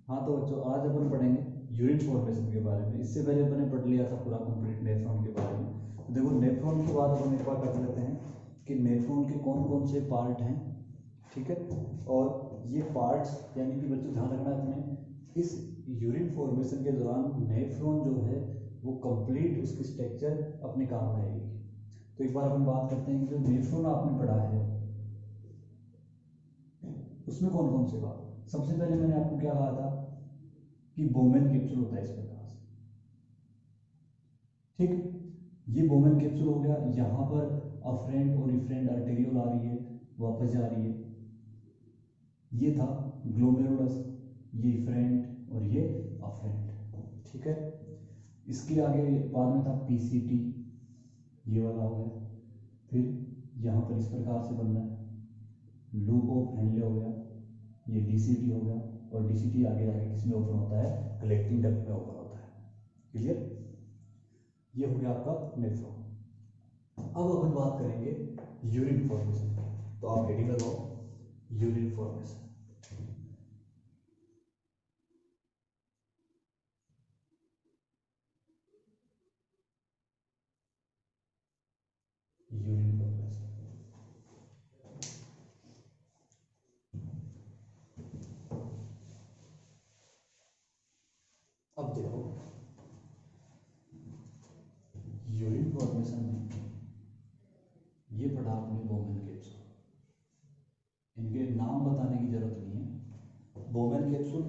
हाँ तो बच्चों आज अपन पढ़ेंगे यूरिन फॉर्मेशन के बारे में। इससे पहले अपन ने पढ़ लिया था पूरा कंप्लीट नेफ्रॉन के बारे में। तो देखो नेफ्रॉन के बाद अपन एक बार कर लेते हैं कि नेफ्रॉन के कौन कौन से पार्ट हैं, ठीक है। और ये पार्ट्स यानी कि बच्चों ध्यान रखना अपने इस यूरिन फॉर्मेशन के दौरान नेफ्रॉन जो है वो कंप्लीट उसकी स्ट्रक्चर अपने काम में आएगी। तो एक बार अपन बात करते हैं कि जो नेफ्रॉन आपने पढ़ा है उसमें कौन कौन से बात। सबसे पहले मैंने आपको क्या कहा था कि बोमेन कैप्सूल होता है इस प्रकार से, ठीक। ये बोमेन कैप्सूल हो गया। यहाँ पर अफरेंट और इफरेंट आर्टेरियोल आ रही है, वापस जा रही है। ये था ग्लोमेरुलस, ये इफरेंट और ये अफरेंट, ठीक है। इसके आगे बाद में था पीसीटी, ये वाला हो गया। फिर यहाँ पर इस प्रकार से बन रहा है लूप ऑफ हेनले हो गया, ये डीसीटी हो गया। और डीसीटी आगे जाके किसमें ओपन होता है, कलेक्टिंग डक्ट में ओपन होता है। क्लियर, ये हो गया आपका नेफ्रॉन। अब अपन बात करेंगे यूरिन फॉर्मेशन की। तो आप हेडिंग लगाओ यूरिन फॉर्मेशन। यूरिन फॉर्मेशन, अब देखो यूरिन फॉर्मेशन में ये पढ़ा आपने बोमेन कैप्सूल, इनके नाम बताने की जरूरत नहीं है। बोमेन कैप्सूल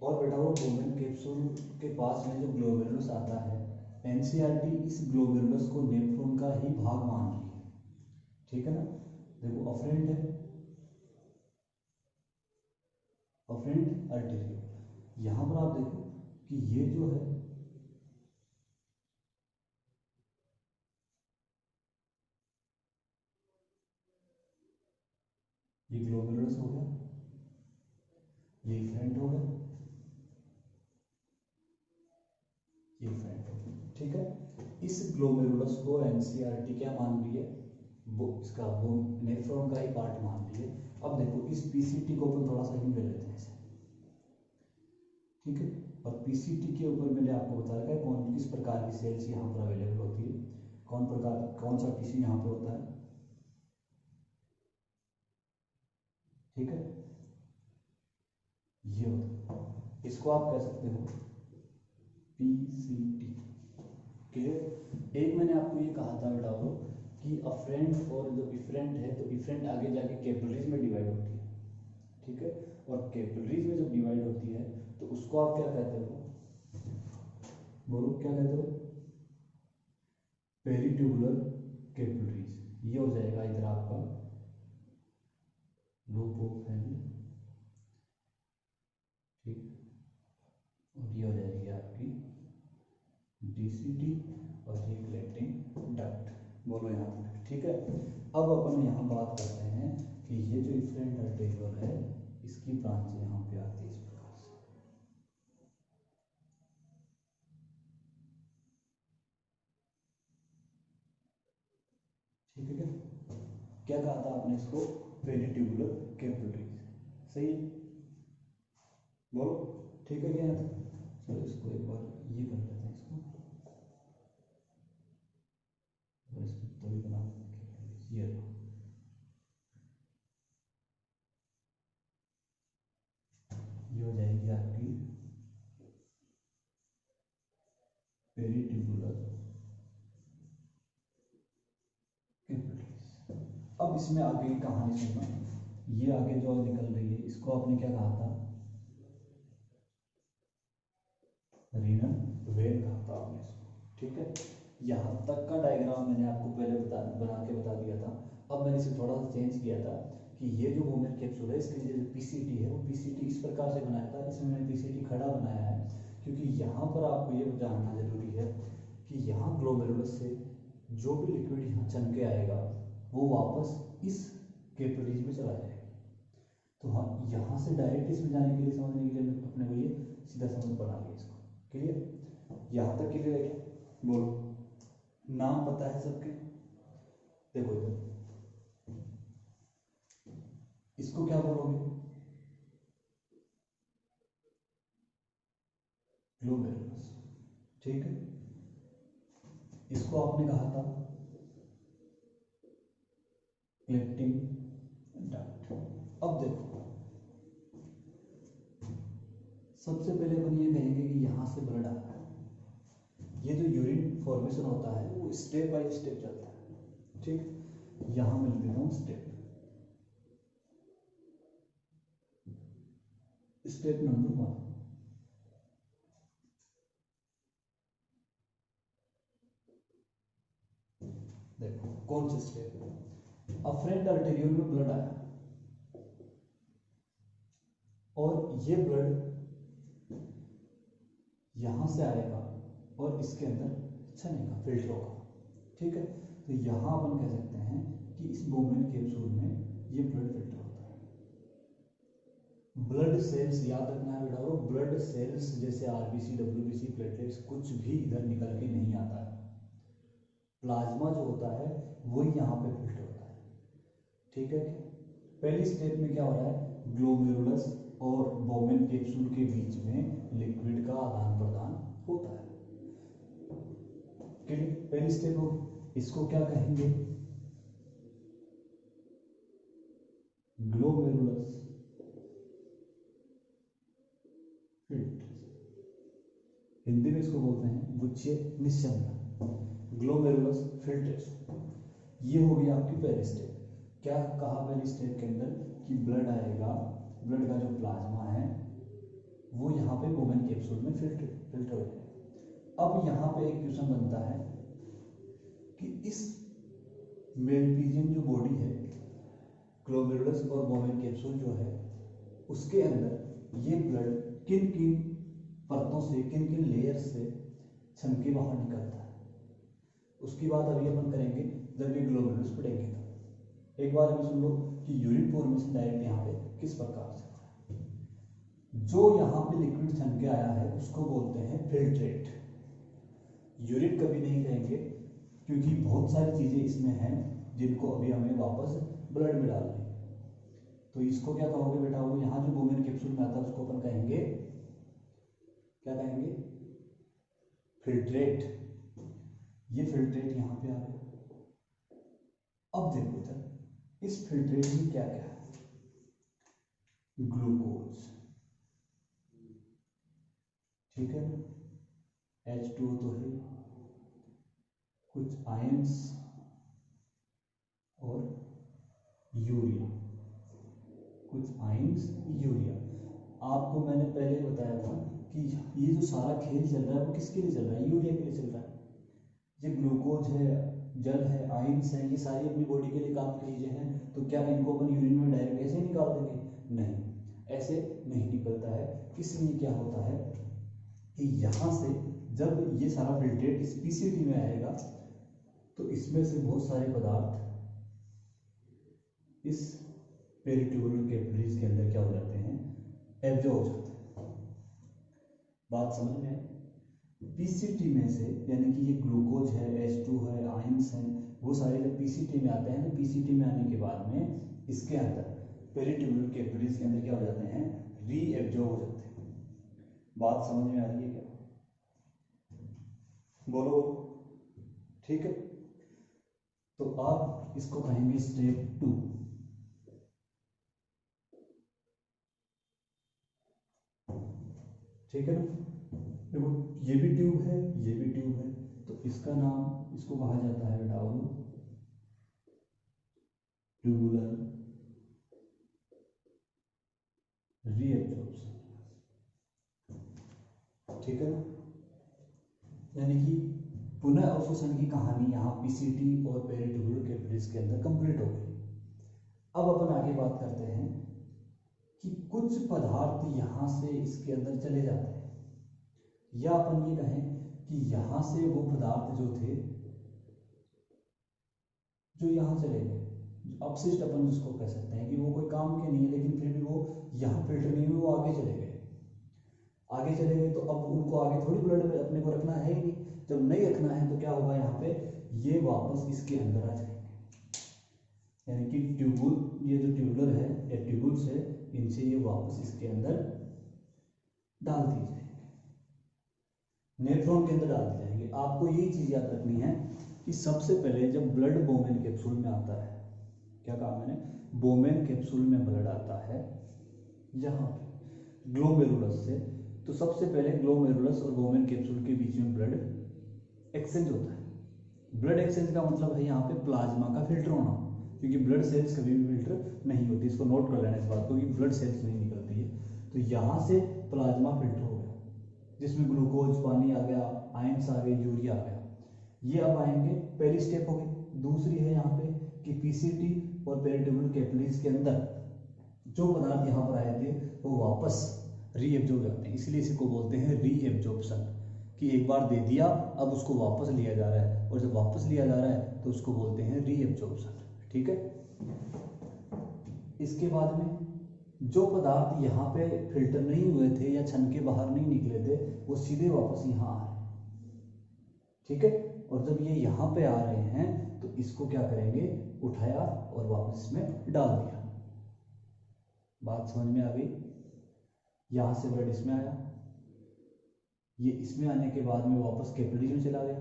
और बेटा वो बोमेन कैप्सूल के पास में जो ग्लोमेरुलस आता है, एनसीईआरटी इस ग्लोमेरुलस को नेफ्रॉन का ही भाग मान रही है, ठीक है ना। देखो अफरेंट है, अफरेंट आर्टेरियो। यहाँ पर आप देखो कि ये जो है ये ग्लोमेरुलस हो गया, ये इफरेंट हो गया, ये इफरेंट हो गया, ठीक है। इस ग्लोमेरुलस को एनसीईआरटी क्या मान रही है, वो इसका वो नेफ्रॉन का ही पार्ट मान रही है। अब देखो इस पीसीटी को अपन थोड़ा सा ही ले लेते हैं ऐसे, ठीक है। और पीसीटी के ऊपर मैंने आपको बता रखा है कौन किस प्रकार की सेल्स यहाँ पर अवेलेबल होती है, कौन प्रकार कौन सा टिश्यू यहाँ पे होता है, ठीक है। ये होता है, इसको आप कह सकते हो पीसीटी, क्लियर। एक मैंने आपको ये कहा था बेटा वो कि अफरेंट और जो इफरेंट है, तो इफरेंट आगे जाके कैपिलरीज में डिवाइड होती है, ठीक है। और कैपिलरीज में जब डिवाइड होती है तो उसको आप क्या कहते हो, बोलो क्या कहते हो, पेरिट्यूबुलर कैपिलरीज। ये हो जाएगा इधर आपका लूप ऑफ हेनले, ठीक। और ये हो जाएगी आपकी डीसीटी और ये कलेक्टिंग डक्ट। बोलो यहाँ तक, ठीक है। अब अपन यहाँ बात करते हैं कि ये जो इफरेंट आर्टेरियोल है इसकी ब्रांच यहाँ पे आती है इस प्रकार से, ठीक है। क्या कहा था आपने इसको, पेरिट्यूबुलर कैपिलरीज, सही है, बोलो ठीक है क्या यहाँ तक। चलो इसको एक बार ये कर लेते हैं इसको, और इसको तो भी बना देते हैं ये लो। ये हो जाएगी आपकी पेरिट्यूबुलर कैपिलरीज। अब इसमें आगे की कहानी सुनना, ये आगे जो निकल रही है इसको आपने क्या कहा था, रीनल वेन कहा था आपने इसको, ठीक है। यहाँ तक का डायग्राम मैंने आपको पहले बना के बता दिया था। अब मैंने इसे थोड़ा सा चेंज किया था कि ये जो वोमेन कैप्सूल है इसके लिए जो पीसीटी है वो पीसीटी इस प्रकार से बनाया था। इसमें मैंने पीसीटी खड़ा बनाया है क्योंकि यहाँ पर आपको ये जानना जरूरी है कि यहाँ ग्लोमेरुलस से जो भी लिक्विड यहाँ चन के आएगा वो वापस इस कैपिलरीज में चला जाएगा। तो हाँ, यहाँ से डायरेक्ट इसमें जाने के लिए समझने के लिए मैं अपने को ये सीधा समझ बना लिया इसको, क्लियर। यहाँ तक क्लियर है क्या, बोलो नाम पता है सबके। देखो इधर इसको क्या बोलोगे, ग्लोमेरुलस। ठीक है, इसको आपने कहा था कलेक्टिंग डक्ट। अब देखो, सबसे पहले अपन ये कहेंगे कि यहां से ब्लड आता है। ये जो यूरिन फॉर्मेशन होता है वो स्टेप बाय स्टेप चलता है। ठीक, यहां मैं लिख देता हूं स्टेप। स्टेप नंबर 1, देखो कौन सा स्टेप है। अफरेंट आर्टेरियोल में ब्लड आया और ये ब्लड यहां से आएगा और इसके अंदर चलेगा, फिल्टर होगा। ठीक है, तो यहां अपन कह सकते हैं कि इस बोमेन कैप्सूल में ये ब्लड फिल्टर होता है। ब्लड सेल्स याद रखना है बेटा, वो ब्लड सेल्स जैसे आरबीसी, डब्ल्यूबीसी, प्लेटलेट्स कुछ भी इधर निकल के नहीं आता है। प्लाज्मा जो होता है वही यहाँ पे फिल्टर होता है। ठीक है, पहली स्टेप में क्या हो रहा है, ग्लोमेरुलस और बोमेन कैप्सूल के बीच में लिक्विड का आदान प्रदान होता है। पहली स्टेप हो, इसको क्या कहेंगे, ग्लोमेरुलस फिल्टर। हिंदी में इसको बोलते हैं गुच्छे निस्यंदन, ग्लोमेरुलस फिल्टर्स। ये हो गई आपकी पहली स्टेप। क्या कहा पहली स्टेप के अंदर कि ब्लड आएगा, ब्लड का जो प्लाज्मा है वो यहाँ पे बोमेन कैप्सूल में फिल्टर हो जाएगा। अब यहाँ पे एक क्वेश्चन बनता है कि इस मेलपीजियन जो बॉडी है, ग्लोमेरुलस और बोमेन कैप्सूल जो है, उसके अंदर ये ब्लड किन किन परतों से, किन किन लेयर से छन के बाहर निकलता है, उसकी बात अभी अपन करेंगे जब ये ग्लोमेरुलस पढ़ेंगे। तो एक बार अभी सुन लो कि यूरिन फॉर्मेशन डायरेक्ट यहाँ पे किस प्रकार से होता है। जो यहाँ पे लिक्विड छन के आया है उसको बोलते हैं फिल्ट्रेट। यूरिन कभी नहीं कहेंगे क्योंकि बहुत सारी चीजें इसमें हैं जिनको अभी हमें वापस ब्लड में डालनी है। तो इसको क्या कहोगे बेटा, वो यहाँ जो बोमेन कैप्सूल में आता है उसको अपन कहेंगे, क्या कहेंगे, फिल्ट्रेट। ये फिल्ट्रेट यहाँ पे आ गया। अब देखो इधर इस फिल्ट्रेट में क्या क्या है, ग्लूकोज, ठीक है, H2O तो है, कुछ आयंस और यूरिया, कुछ आयंस, यूरिया। आपको मैंने पहले बताया था कि ये जो सारा खेल चल रहा है वो किसके लिए चल रहा है, यूरिया के लिए चल रहा है। ये ग्लूकोज है, जल है, आयंस है, ये सारी अपनी बॉडी के लिए काम की चीजें हैं। तो क्या इनको अपन यूरिन में डायरेक्ट ऐसे निकाल देंगे? नहीं, ऐसे नहीं निकलता है। इसलिए क्या होता है कि यहाँ से जब ये सारा फिल्ट्रेट इस पीसीटी में आएगा तो इसमें से बहुत सारे पदार्थ इस पेरिट्यूबुलर कैपिलरीज के अंदर क्या हो जाते हैं, एब्जॉर्ब हो जाते हैं। बात समझ में है? पीसीटी में से, यानी कि ये ग्लूकोज है, H2 है, आयंस हैं, वो सारे जब पीसीटी में आते हैं तो पीसीटी में आने के बाद में इसके अंदर पेरिट्यूबुलर कैपिलरीज के अंदर क्या हो जाते हैं, रीएब्जॉर्ब हो जाते हैं। बात समझ में आ रही है क्या? बोलो, ठीक है। तो आप इसको कहेंगे स्टेप 2। ठीक है ना? देखो ये भी ट्यूब है, ये भी ट्यूब है, तो इसका नाम, इसको कहा जाता है बेटा ट्यूबुलर रीएब्जॉर्प्शन। ठीक है ना? यानी कि पुनः अवशोषण की कहानी यहाँ पीसीटी और पेरिट्यूबुलर कैपिलरीज के अंदर कंप्लीट हो गई। अब अपन आगे बात करते हैं कि कुछ पदार्थ यहाँ से इसके अंदर चले जाते हैं, या अपन ये कहें कि यहाँ से वो पदार्थ जो थे जो यहाँ चले गए, अपशिष्ट अपन जिसको कह सकते हैं कि वो कोई काम के नहीं है लेकिन फिर भी वो यहाँ फिल्टर नहीं हुए, वो आगे चले गए। आगे चले गए तो अब उनको आगे थोड़ी ब्लड में अपने को रखना है ही नहीं। जब नहीं रखना है तो क्या होगा, यहाँ पे ये वापस इसके अंदर आ जाएंगे। यानी कि ट्यूबुल, ये जो ट्यूबुलर है या ट्यूबुल्स है, इनसे ये वापस इसके अंदर डाल दिए जाएंगे। नेफ्रॉन के अंदर डालते जाएंगे। आपको यही चीज़ याद रखनी है कि सबसे पहले जब ब्लड बोमेन कैप्सूल में आता है, क्या कहा मैंने, बोमेन कैप्सूल में ब्लड आता है यहाँ पे ग्लोमेरुलस से, तो सबसे पहले ग्लोमेरुलस और बोमेन कैप्सूल के बीच में ब्लड एक्सचेंज होता है। ब्लड एक्सचेंज का मतलब है यहाँ पे प्लाज्मा का फिल्टर होना, क्योंकि ब्लड सेल्स कभी भी फिल्टर नहीं होती, इसको नोट कर लेना इस बात को कि ब्लड सेल्स नहीं निकलती है। तो यहाँ से प्लाज्मा फिल्टर हो गया, जिसमें ग्लूकोज, पानी आ गया, आयंस आ गए, यूरिया आ गया। ये अब आएंगे, पहली स्टेप हो गई। दूसरी है यहाँ पे कि पीसीटी और पेरिटोनियल कैपिलरीज के अंदर जो पदार्थ यहाँ पर आए थे वो वापस रीएब्जॉर्ब जाते हैं, इसलिए इसी को बोलते हैं रीएब्जॉर्प्शन, कि एक बार दे दिया अब उसको वापस लिया जा रहा है, और जब वापस लिया जा रहा है तो उसको बोलते हैं रीएब्जॉर्प्शन। ठीक है। इसके बाद में जो पदार्थ यहाँ पे फिल्टर नहीं हुए थे या छन के बाहर नहीं निकले थे वो सीधे वापस यहाँ आ रहे हैं। ठीक है। और जब ये यहाँ पे आ रहे हैं तो इसको क्या करेंगे, उठाया और वापस इसमें डाल दिया। बात समझ में आ गई। यहाँ से ब्लड इसमें आया, ये इसमें आने के बाद में वापस कैपिलरीज में चला गया,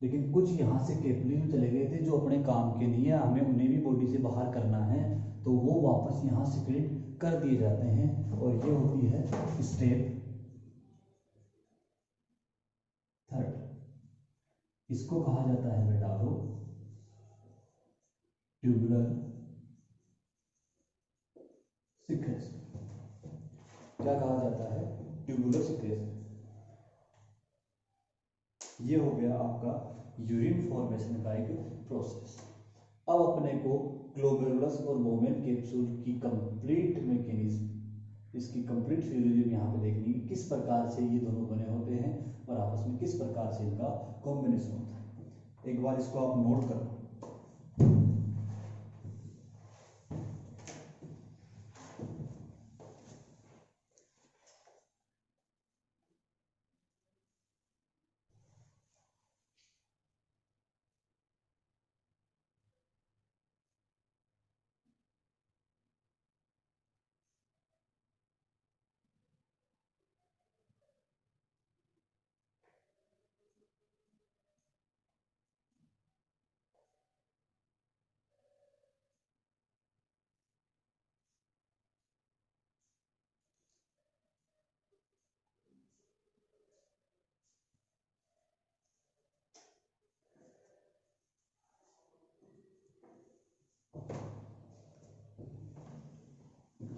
लेकिन कुछ यहाँ से कैपिलरीज में चले गए थे जो अपने काम के नहीं है, हमें उन्हें भी बॉडी से बाहर करना है, तो वो वापस यहाँ सिक्रेट कर दिए जाते हैं। और ये होती है स्टेप थर्ड। इसको कहा जाता है बेटा ट्यूबुलर सिक्रेशन। क्या कहा जाता है, ट्यूबुलर सिक्रेशन। ये हो गया आपका यूरिन फॉर्मेशन का एक प्रोसेस। अब अपने को ग्लोमेरुलस और बोमेन कैप्सूल की कंप्लीट मैकेनिज्म, इसकी कंप्लीट फिजियोलॉजी यहाँ पे देखनी है, किस प्रकार से ये दोनों बने होते हैं और आपस में किस प्रकार से इनका कॉम्बिनेशन होता है। एक बार इसको आप नोट करो।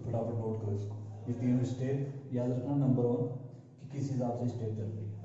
फटाफट नोट करो इसको। ये तीनों स्टेप याद रखना। नंबर 1 कि किस हिसाब से स्टेप चल रही है।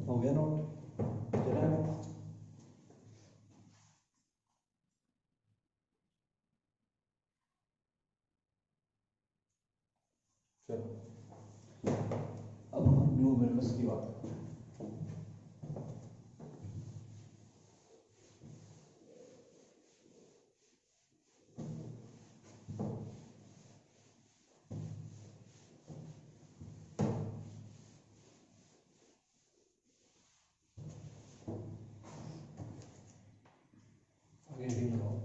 हो गया नोट, चला है। चलो अब हम ग्लोमेरुलस की बात करते हैं। आगे रीड लगाओ।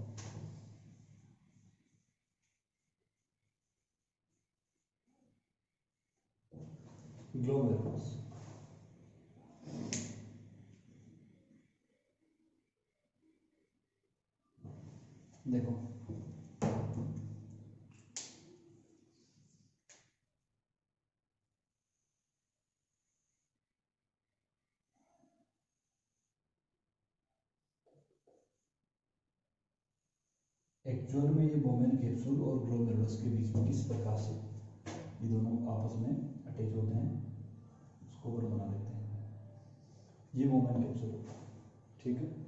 ग्लोमेरुलस देखो एक्चुअल में ये बोमेन कैप्सूल और ग्लोमेरुलस के बीच में किस प्रकार से ये दोनों आपस में अटैच होते हैं उसको ऊपर बना देते हैं। ये बोमेन कैप्सूल होता है, ठीक है।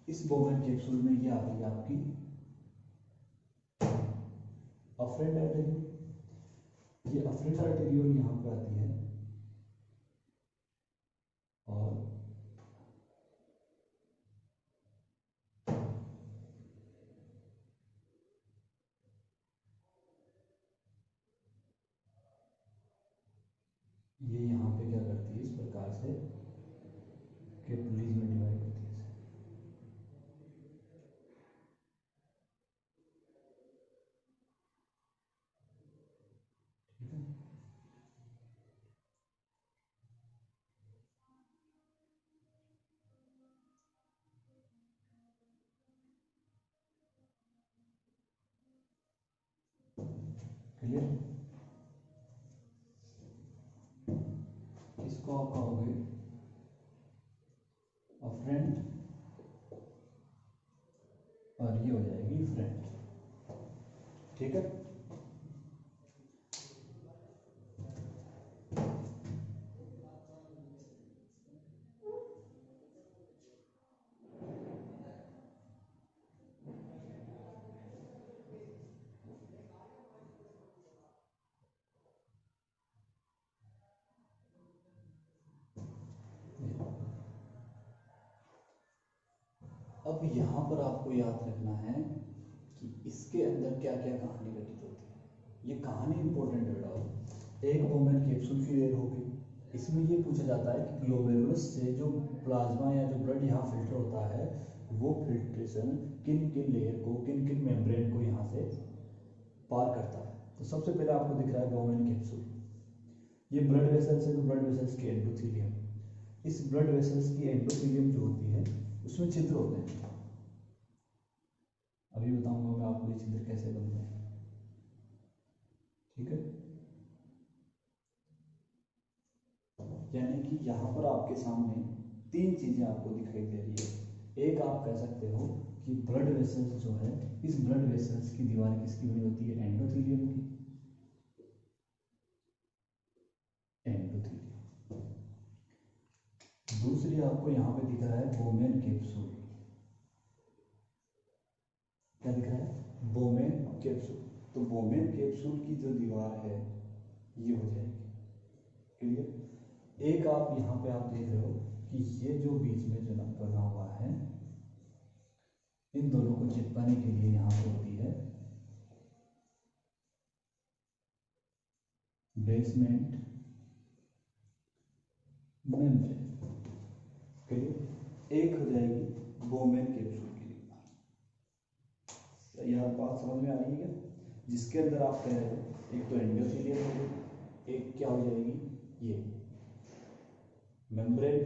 इस बोमेन कैप्सूल में ये आ गई आपकी अफरेंट आर्टेरियोल। ये अफरेंट आर्टेरियोल यहाँ पे आती है और ये यहाँ पे क्या करती है इस प्रकार से कैपिलरीज में डिवाइड होती है। ठीक है, क्लियर। इसको आप कहोगे अफरेंट और ये हो जाएगी फ्रेंट, ठीक है। अब यहाँ पर आपको याद रखना है कि इसके अंदर क्या क्या कहानी घटित होती है। ये कहानी इंपॉर्टेंट है बेटा। एक बोमेन कैप्सूल की लेयर होगी, इसमें ये पूछा जाता है कि ग्लोमेरुलस से जो प्लाज्मा या जो ब्लड यहाँ फिल्टर होता है वो फिल्ट्रेशन किन किन लेयर को, किन किन मेम्ब्रेन को यहाँ से पार करता है। तो सबसे पहले आपको दिख रहा है बोमेन कैप्सूल। ये ब्लड वेसल्स है, तो ब्लड वेसल्स की एंडोथीलियम। इस ब्लड वेसल्स की एंडोथीलियम जो होती है उसमें छिद्र होते हैं। अभी बताऊंगा मैं आपको ये छिद्र कैसे बनते हैं, ठीक है। यानी कि यहाँ पर आपके सामने तीन चीजें आपको दिखाई दे रही है। एक आप कह सकते हो कि ब्लड वेसल्स जो है, इस ब्लड वेसल्स की दीवार किसकी बनी होती है, एंडोथीलियम की। एंडोथीलियम। दूसरी आपको यहाँ पे दिख रहा है बोमेन कैप्सूल। क्या दिख रहा है, बोमेन कैप्सूल। तो बोमेन कैप्सूल की जो दीवार है ये हो जाएगी, क्लियर। एक आप यहाँ पे आप देख रहे हो कि ये जो बीच में जो बना हुआ है, इन दोनों को चिपकाने के लिए यहाँ पे होती है बेसमेंट मेम्ब्रेन, क्लियर। एक हो जाएगी बोमेन कैप्सूल की दीवार। यहाँ बात समझ में आ रही है क्या? जिसके अंदर आप कह रहे हो एक तो एंडोथेलियम होगी, एक क्या हो जाएगी ये मेम्ब्रेन,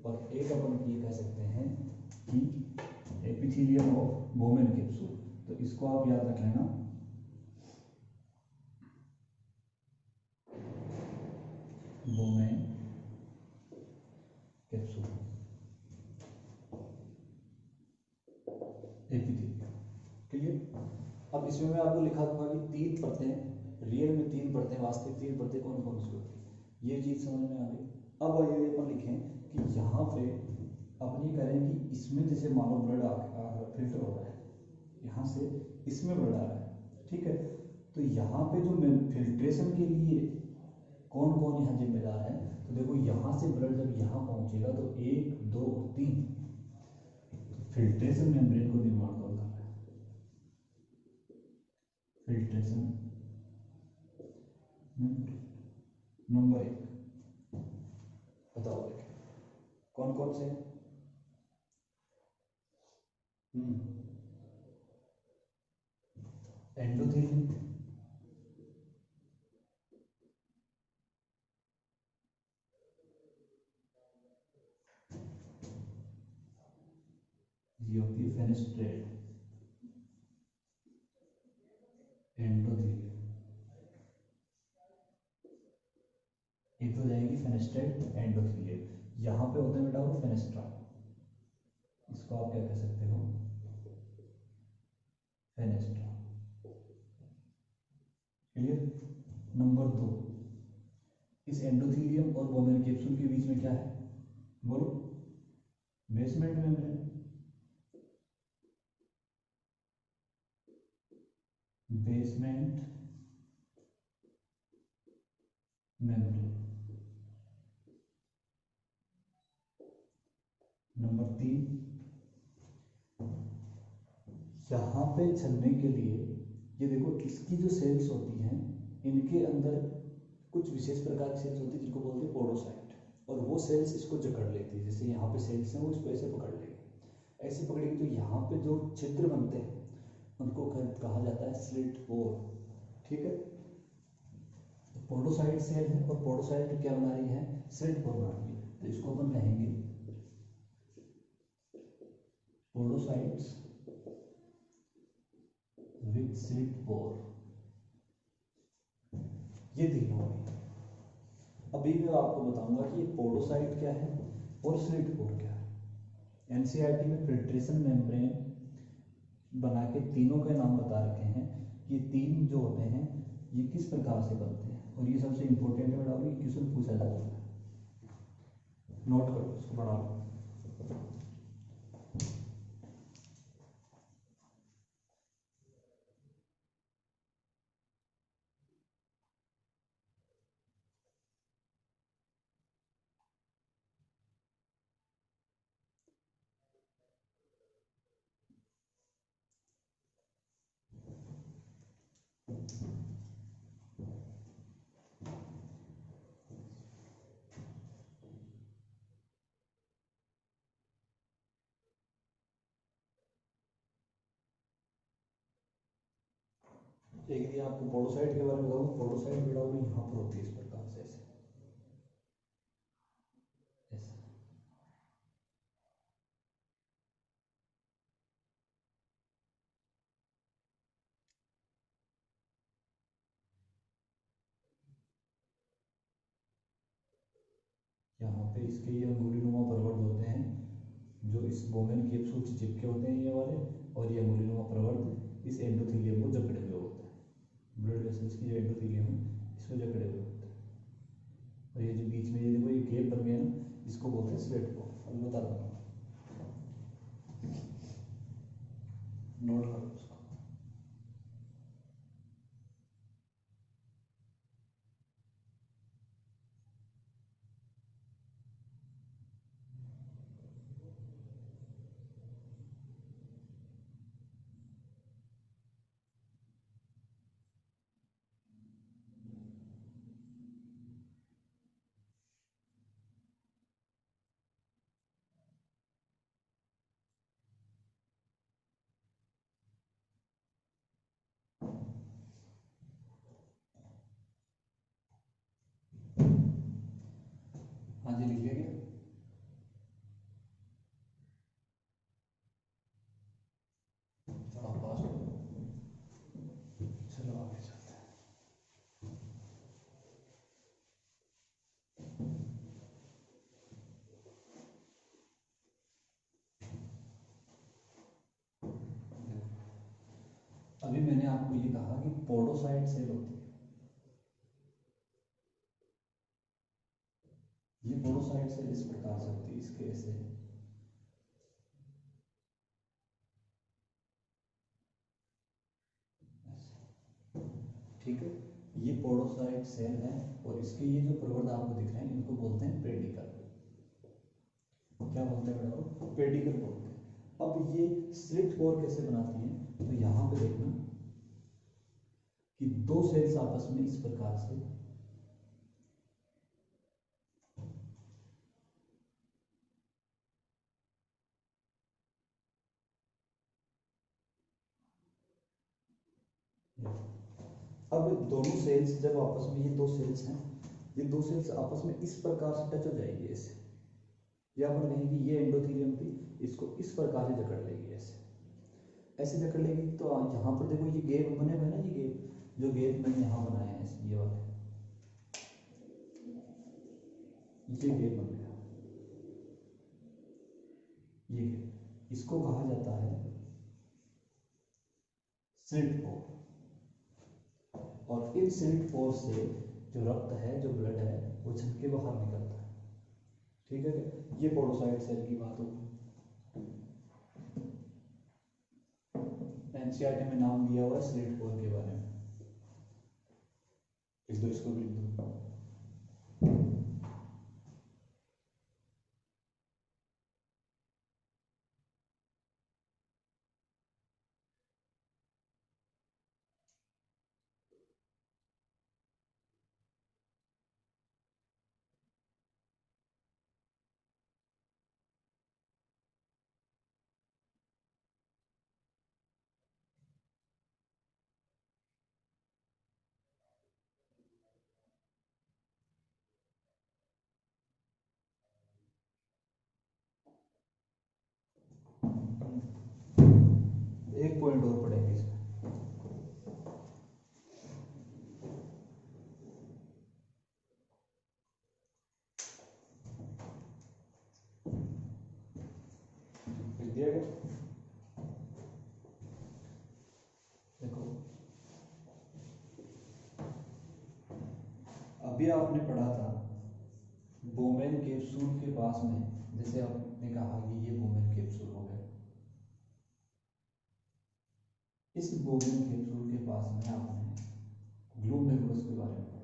और एक अपन ये कह सकते हैं कि एपिथेलियम ऑफ बोमेन कैप्सूल। तो इसको आप याद रख लेना, बोमेन कैप्सूल एपिथेलियम, क्लियर। अब इसमें मैं आपको लिखा दूंगा कि तीन परतें, रियल में तीन परतें, वास्तविक तीन परतें कौन कौन सी होती है, ये चीज़ समझ में आ गई। अब ये अपन लिखें कि यहाँ पे अपन ये करें कि इसमें जैसे मानो ब्लड फिल्टर हो रहा है, यहाँ से इसमें ब्लड आ रहा है, ठीक है। तो यहाँ पे जो फिल्ट्रेशन के लिए कौन कौन यहाँ जिम्मेदार है, तो देखो यहाँ से ब्लड जब यहाँ पहुँचेगा तो एक दो तीन, फिल्ट्रेशन मेम्ब्रेन को निर्माण कौन कर रहा है, फिल्ट्रेशन नंबर एक। बताओ कौन कौन से हैं? एंडोथेलियम, ये होती है फेनेस्ट्रेट, फेनेस्ट्रेट एंडोथीलियम। यहाँ पे होता है बेटा वो फेनेस्ट्रा, इसको आप क्या कह सकते हो, फेनेस्ट्रा। क्लियर। नंबर 2, इस एंडोथीलियम और बोमेन कैप्सूल के बीच में क्या है, बोलो, basement membrane. Basement membrane. Number 3, यहाँ पे चलने के लिए ये देखो इसकी जो सेल्स होती हैं इनके अंदर कुछ विशेष प्रकार की सेल्स होती है जिनको बोलते हैं पोडोसाइट, और वो सेल्स इसको जकड़ लेती है। जैसे यहाँ पे सेल्स हैं वो इसको ऐसे पकड़ लेगी, ऐसे पकड़ेगी तो यहाँ पे जो छिद्र बनते हैं उनको कहा जाता है स्लिट पोर। ठीक है, पोडोसाइट सेल है और पोडोसाइट क्या बना रही है, स्लिट पोर बना रही है, तो इसको अपन कहेंगे पोडोसाइट्स विद स्लिट पोर। ये तीनों हो गई। अभी मैं आपको बताऊंगा कि ये पोडोसाइट क्या है और स्लिट पोर क्या है। एनसीईआरटी में फिल्ट्रेशन मेम्ब्रेन बना के तीनों के नाम बता रखे हैं कि तीन जो होते हैं ये किस प्रकार से बनते हैं, और ये सबसे इंपॉर्टेंट है बेटा, क्वेश्चन पूछा जाता है, नोट करो इसको, बना लो। एक दिन आपको पोडोसाइट के बारे में बताऊंगा। पोडोसाइट बेटा यहाँ पर होती है इस प्रकार से, ऐसे ऐसे। यहाँ पे इसके ये अंगुलीनुमा प्रवर्ध होते हैं जो इस बोमेन कैप्सूल से चिपके होते हैं ये वाले, और ये अंगुलीनुमा प्रवर्ध इस एंडोथीलियम को जकड़े हुए होते हैं। ब्लड वेसल्स की जो एंडोथीलियम है इसको जकड़े हुए होते हैं, और ये जो बीच में ये देखो ये गैप बन गया ना, इसको बोलते हैं स्लिट पोर। अब बता दूंगा, नोट करो उसको। हाँ जी, लिख लिया क्या? थोड़ा फास्ट हो, चलो आगे चलते हैं। अभी मैंने आपको ये कहा कि पोडोसाइट सेल होती है, ये पोडोसाइट सेल इस प्रकार से होती है, इसके ऐसे। ठीक है, ये पोडोसाइट सेल है, और इसके ये जो प्रवर्ध आपको दिख रहे हैं इनको बोलते हैं पेडिकल। क्या बोलते हैं बेटा, पेडिकल बोलते हैं। अब ये स्लिट पोर कैसे बनाती हैं, तो यहाँ पे देखना कि दो सेल्स आपस में इस प्रकार से अब दोनों सेल्स जब आपस में, ये दो सेल्स हैं, ये दो सेल्स आपस में इस प्रकार से टच हो जाएगी ऐसे, या अपन कहेंगे ये एंडोथीलियम थी, इसको इस प्रकार से जकड़ लेगी ऐसे, ऐसे जकड़ लेगी। तो यहाँ पर देखो ये गैप बने हुए ना, ये गैप जो गैप मैंने यहाँ बनाए हैं ये वाले, ये गैप बन गया, ये गैप, इसको कहा जाता है स्लिट पोर। और इन स्लिट पोर से जो रक्त है, जो ब्लड है, वो छन के बाहर निकलता है। ठीक है, ये पोडोसाइट सेल की बात होगी। एनसीईआरटी में नाम दिया हुआ है स्लिट पोर के बारे में, लिख दो, इसको भी लिख दो। एक पॉइंट और पढ़ेंगे इसमें। लिख दिया गया, देखो अभी आपने पढ़ा था बोमेन कैप्सूल के पास में, जैसे आपने कहा कि ये बोमेन कैप्सूल हो गया, इस बोमेन कैप्सूल के पास में आपने ग्लोमेरुलस के बारे में पढ़ा है।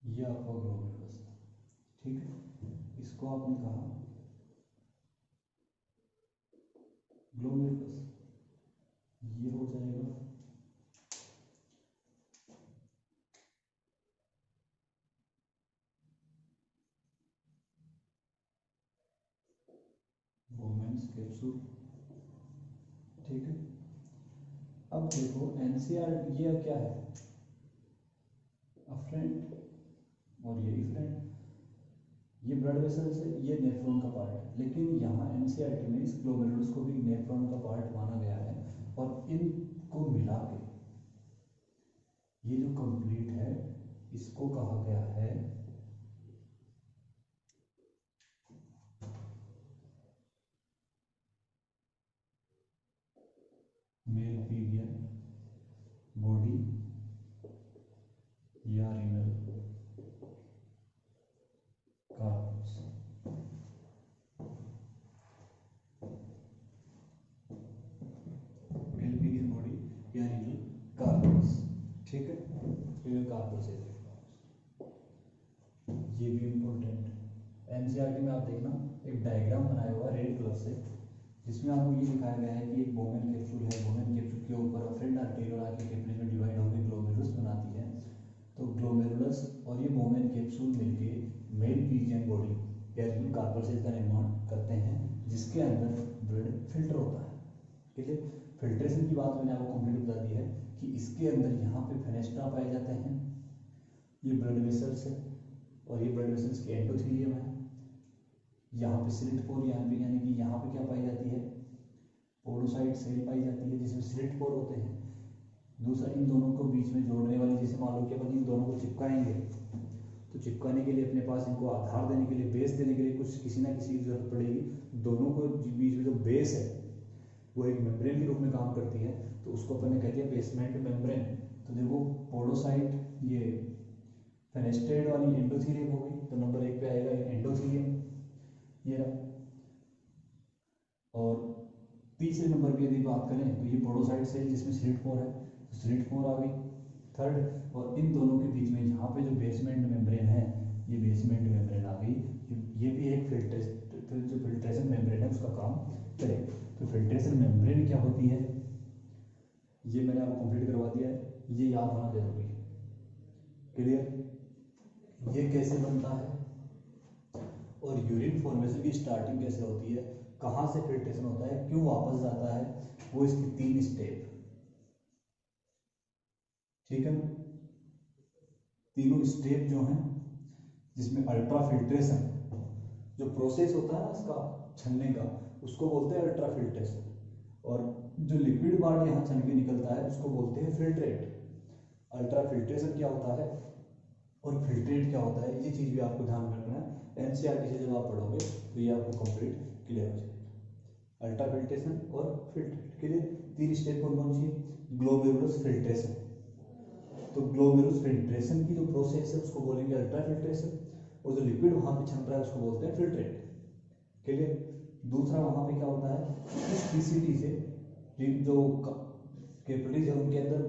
ये आपका ग्लोमेरुलस था, ठीक है, इसको आपने कहा ग्लोमेरुलस, ये हो जाएगा बोमेन्स कैप्सूल। ठीक है, अब देखो एनसीआर ये क्या है, अफ्रेंट और ये इफ्रेंट, ये ब्लड वेसल्स है, ये नेफ्रॉन का पार्ट है, लेकिन यहाँ एनसीईआरटी में इस ग्लोमेरुलस को भी नेफ्रॉन का पार्ट माना गया है, और इनको मिला के ये जो कंप्लीट है, इसको कहा गया है मेलपीगियन बॉडी या रीनल कार्पस। मेलपीगियन बॉडी या रीनल कार्पस, ठीक है, रीनल कार्पस है। ये भी इम्पोर्टेंट है, एनसीईआरटी में आप देखना एक डायग्राम बनाया हुआ है रेड कलर से, जिसमें आपको ये दिखाया गया है कि एक बोमेन कैप्सूल है, बोमेन कैप्सूल के ऊपर अफ्रेंट आर्टेरियल आके कैपिलरी में डिवाइड होकर ग्लोमेरुलस बनाती है। तो ग्लोमेरुलस और ये बोमेन कैप्सूल मिलके मेलपीजियन बॉडी या रीनल कार्पस सेल का निर्माण करते हैं, जिसके अंदर ब्लड फिल्टर होता है। ठीक है, फिल्ट्रेशन की बात मैंने आपको कंप्लीट बता दी है कि इसके अंदर यहाँ पे फेनेस्ट्रा पाए जाते हैं, ये ब्लड वेसल्स है, और ये ब्लड वेसल्स के एंडोथेलियम है। यहाँ पे स्लिट पोर, यहाँ पे यानी कि यहाँ पे क्या पाई जाती है, पोडोसाइट सेल पाई जाती है, जिसमें स्लिट पोर होते हैं। दूसरा, इन दोनों को बीच में जोड़ने वाली, जैसे मान लो कि अपन इन दोनों को चिपकाएंगे, तो चिपकाने के लिए अपने पास इनको आधार देने के लिए, बेस देने के लिए कुछ किसी ना किसी की जरूरत पड़ेगी। दोनों को बीच में जो बेस है वो एक मेम्ब्रेन के रूप में काम करती है, तो उसको अपन ने कहते हैं बेसमेंट मेम्ब्रेन। तो देखो पोडोसाइट ये फेनेस्ट्रेड वाली एंडोथेलियम हो गई, तो नंबर 1 पे आएगा एंडोथेलियम, ये रहा। और तीसरे नंबर पे यदि बात करें तो ये पोडोसाइट सेल जिसमें स्लिट पोर है, तो स्लिट पोर आ गई थर्ड। और इन दोनों के बीच में यहाँ पे जो बेसमेंट मेम्ब्रेन है, ये बेसमेंट मेम्ब्रेन आ गई, ये भी एक जो फिल्ट्रेशन मेम्ब्रेन है उसका काम करेगा। तो फिल्ट्रेशन मेम्ब्रेन क्या होती है, ये मैंने आपको कंप्लीट करवा दिया है, ये याद होना जरूरी है, क्लियर। ये कैसे बनता है और यूरिन फॉर्मेशन की स्टार्टिंग कैसे होती है, कहाँ से फिल्ट्रेशन होता है, क्यों वापस जाता है, वो इसकी 3 स्टेप, ठीक है। तीनों स्टेप जो हैं, जिसमें अल्ट्रा फिल्ट्रेशन जो प्रोसेस होता है ना इसका छनने का, उसको बोलते हैं अल्ट्रा फिल्ट्रेशन, और जो लिक्विड पार्ट यहाँ छन के निकलता है उसको बोलते हैं फिल्ट्रेट। अल्ट्रा फिल्ट्रेशन क्या होता है और फिल्ट्रेट क्या होता है, ये चीज़ भी आपको ध्यान रखना है। एनसीईआरटी से जब आप पढ़ोगे तो ये आपको कंप्लीट क्लियर हो जाएगा। अल्ट्रा फिल्ट्रेशन और फिल्ट्रेट के लिए 3 स्टेप कौन कौन सी, ग्लोमेरुलस फिल्ट्रेशन, तो ग्लोमेरुलस फिल्ट्रेशन की जो प्रोसेस है उसको बोलेंगे अल्ट्रा फिल्ट्रेशन, और जो लिक्विड वहाँ पे छन रहा है उसको बोलते हैं फिल्ट्रेट, क्लियर। दूसरा वहाँ पे क्या होता है, इस पीसीटी से जो कैपिलरीज है उनके अंदर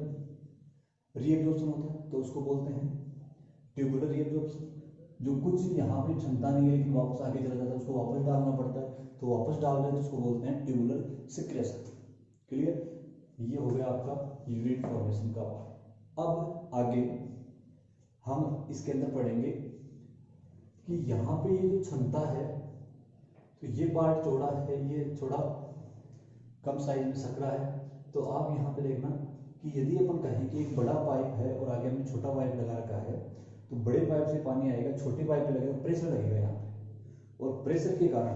रीएब्जॉर्प्शन होता है, तो उसको बोलते हैं ट्यूबुलर रीएब्जॉर्प्शन। जो कुछ यहाँ पे क्षमता नहीं है लेकिन वापस आगे चला जाता है उसको वापस डालना पड़ता है, तो वापस डाल रहे हैं तो उसको बोलते हैं ट्यूबुलर सिक्रेशन, क्लियर। ये हो गया आपका यूरिन फॉर्मेशन का पार्ट। अब आगे हम इसके अंदर पढ़ेंगे कि यहाँ पे ये जो क्षमता है, तो ये पार्ट चौड़ा है, ये थोड़ा कम साइज में सकरा है, तो आप यहाँ पे देखना कि यदि अपन कहें कि एक बड़ा पाइप है और आगे हमने छोटा पाइप लगा रखा है, तो बड़े पाइप से पानी आएगा, छोटे पाइप पे लगेगा, प्रेशर लगेगा यहाँ पे, और प्रेशर के कारण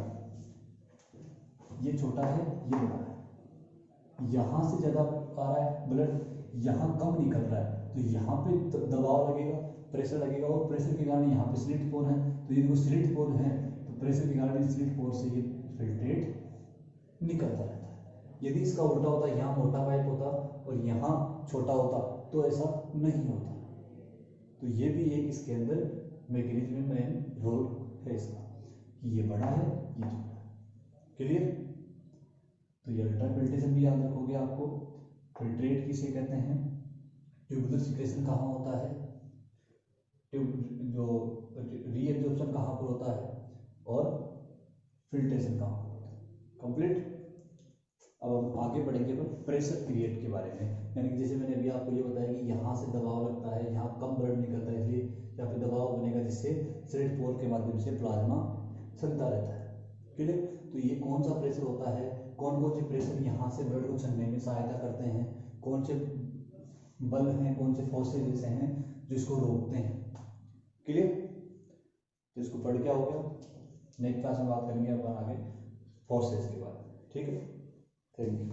ये छोटा है ये बड़ा है, यहाँ से ज़्यादा आ रहा है ब्लड, यहाँ कम निकल रहा है, तो यहाँ पे दबाव लगेगा, प्रेशर लगेगा, और प्रेशर के कारण यहाँ पे स्लिट पोर है, तो यदि वो स्लिट पोर है तो प्रेशर के कारण स्लिट पोर से ये फिल्ट्रेट निकलता रहता है। यदि इसका उल्टा होता, यहाँ मोटा पाइप होता और यहाँ छोटा होता, तो ऐसा नहीं होता। तो ये भी एक इसके अंदर मैकेनिज्म में मेन रोल है इसका, कि ये बड़ा है ये छोटा है, क्लियर। तो ये अल्ट्रा फिल्ट्रेशन भी याद रखोगे आपको। फिल्ट्रेट किसे कहते हैं, ट्यूबुलर सिक्रेशन कहाँ होता है, ट्यूब जो रीएब्जॉर्प्शन कहाँ पर होता है, और फिल्ट्रेशन कहाँ पर होता है, कंप्लीट। अब हम आगे बढ़ेंगे पर प्रेशर क्रिएट के बारे में, यानी कि जैसे मैंने अभी आपको ये बताया कि यहाँ से दबाव लगता है, यहाँ कम ब्लड निकलता है, इसलिए यहाँ पे दबाव बनेगा जिससे स्लिट पोर के माध्यम से प्लाज्मा चलता रहता है, क्लियर। तो ये कौन सा प्रेशर होता है, कौन कौन से प्रेशर यहाँ से ब्लड को चलने में सहायता करते हैं, कौन से बल हैं, कौन से फोर्सेज ऐसे हैं जो इसको रोकते हैं, क्लियर। तो इसको पढ़ क्या हो गया, नेक्स्ट क्लास में बात करेंगे अपन आगे फोर्सेज के बारे में, ठीक है। Thank you.